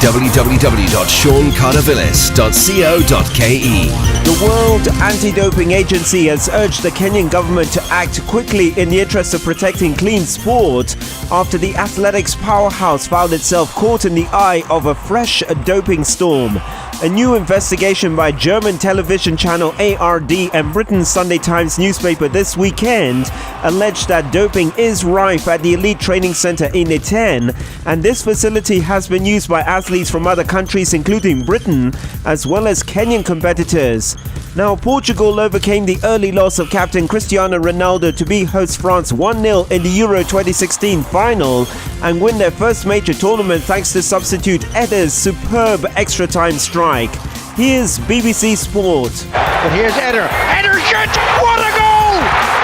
www.seancardavillis.co.ke. The World Anti-Doping Agency has urged the Kenyan government to act quickly in the interest of protecting clean sport after the athletics powerhouse found itself caught in the eye of a fresh doping storm. A new investigation by German television channel ARD and Britain's Sunday Times newspaper this weekend alleged that doping is rife at the elite training center in Iten, and this facility has been used by athletes from other countries including Britain as well as Kenyan competitors. Now, Portugal overcame the early loss of captain Cristiano Ronaldo to beat host France 1-0 in the Euro 2016 final and win their first major tournament thanks to substitute Eder's superb extra-time strike. Here's BBC Sport. But here's Eder. Eder shoots! What a goal!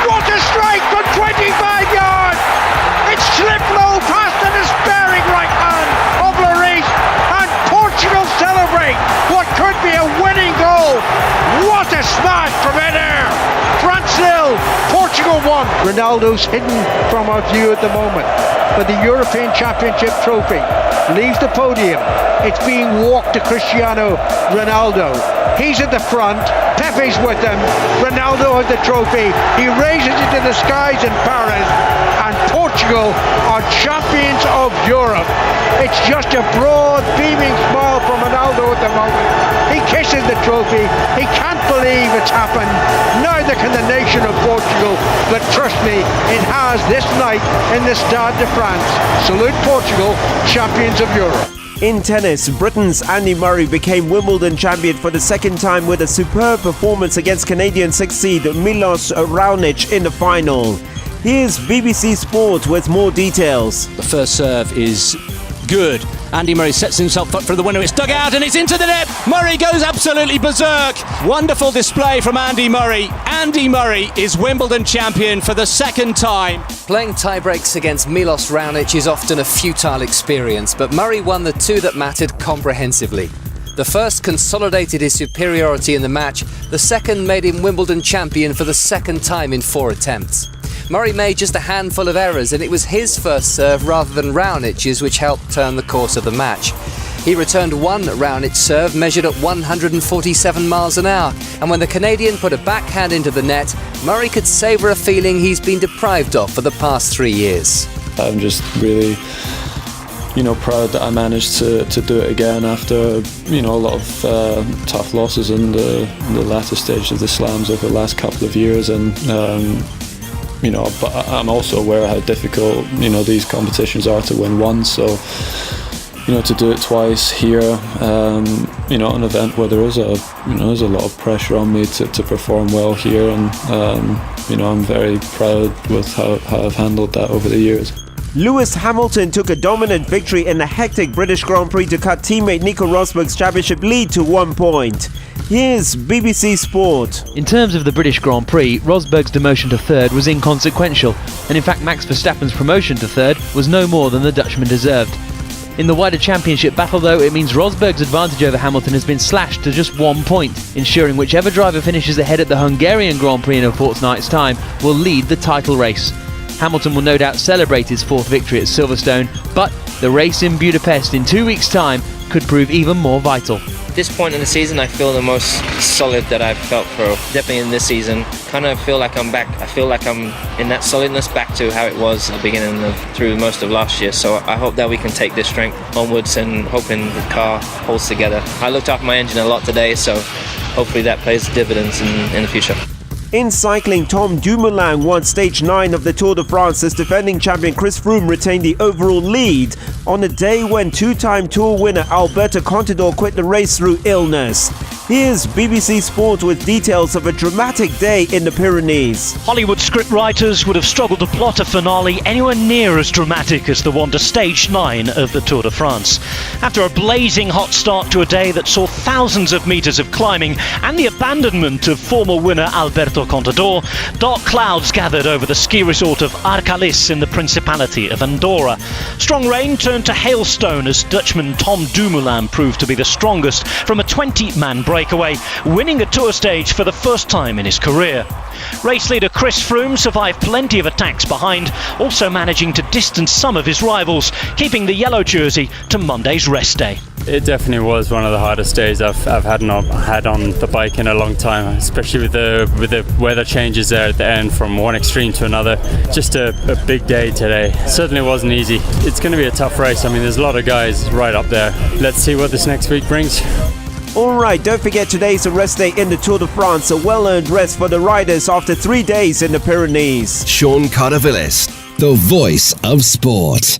What a strike from 25 yards! It slipped low past the despairing right hand of Lloris, and Portugal celebrate what could be a winning goal. What a smash from Eder! France 0, Portugal 1. Ronaldo's hidden from our view at the moment, but the European Championship trophy leaves the podium. It's being walked to Cristiano Ronaldo. He's at the front, Pepe's with him, Ronaldo has the trophy, he raises it to the skies in Paris, and Portugal are champions of Europe. It's just a broad, beaming smile from Ronaldo at the moment. He kisses the trophy, he can't believe it's happened, neither can the nation of Portugal, but trust me, it has this night in the Stade de France. Salute Portugal, champions of Europe. In tennis, Britain's Andy Murray became Wimbledon champion for the second time with a superb performance against Canadian 6th seed Milos Raonic in the final. Here's BBC Sport with more details. The first serve is good. Andy Murray sets himself up for the winner. It's dug out and it's into the net. Murray goes absolutely berserk. Wonderful display from Andy Murray. Andy Murray is Wimbledon champion for the second time. Playing tie-breaks against Milos Raonic is often a futile experience, but Murray won the two that mattered comprehensively. The first consolidated his superiority in the match. The second made him Wimbledon champion for the second time in 4 attempts. Murray made just a handful of errors, and it was his first serve rather than Raonic's which helped turn the course of the match. He returned one Raonic serve measured at 147 miles an hour, and when the Canadian put a backhand into the net, Murray could savour a feeling he's been deprived of for the past 3 years. I'm just really, proud that I managed to do it again after, a lot of tough losses in the latter stage of the slams over the last couple of years, and but I'm also aware how difficult, these competitions are to win once. So, to do it twice here, an event where there is there's a lot of pressure on me to perform well here, and, I'm very proud with how I've handled that over the years. Lewis Hamilton took a dominant victory in the hectic British Grand Prix to cut teammate Nico Rosberg's championship lead to 1 point. Here's BBC Sport. In terms of the British Grand Prix, Rosberg's demotion to third was inconsequential, and in fact Max Verstappen's promotion to third was no more than the Dutchman deserved. In the wider championship battle though, it means Rosberg's advantage over Hamilton has been slashed to just 1 point, ensuring whichever driver finishes ahead at the Hungarian Grand Prix in a fortnight's time will lead the title race. Hamilton will no doubt celebrate his 4th victory at Silverstone, but the race in Budapest in 2 weeks' time could prove even more vital. At this point in the season, I feel the most solid that I've felt for definitely in this season. Kind of feel like I'm back. I feel like I'm in that solidness back to how it was at the beginning through most of last year. So I hope that we can take this strength onwards and hoping the car holds together. I looked after my engine a lot today, so hopefully that pays dividends in the future. In cycling, Tom Dumoulin won stage 9 of the Tour de France as defending champion Chris Froome retained the overall lead on a day when two-time Tour winner Alberto Contador quit the race through illness. Here's BBC Sport with details of a dramatic day in the Pyrenees. Hollywood scriptwriters would have struggled to plot a finale anywhere near as dramatic as the one to stage 9 of the Tour de France. After a blazing hot start to a day that saw thousands of metres of climbing and the abandonment of former winner Alberto Contador, dark clouds gathered over the ski resort of Arcalís in the Principality of Andorra. Strong rain turned to hailstone as Dutchman Tom Dumoulin proved to be the strongest from a 20-man breakaway, winning a Tour stage for the first time in his career. Race leader Chris Froome survived plenty of attacks behind, also managing to distance some of his rivals, keeping the yellow jersey to Monday's rest day. It definitely was one of the hardest days I've had on the bike in a long time, especially with the weather changes there at the end from one extreme to another. Just a big day today. Certainly wasn't easy. It's going to be a tough race. I mean, there's a lot of guys right up there. Let's see what this next week brings. Alright, don't forget today's a rest day in the Tour de France, a well-earned rest for the riders after 3 days in the Pyrenees. Sean Carter-Villis, the voice of sport.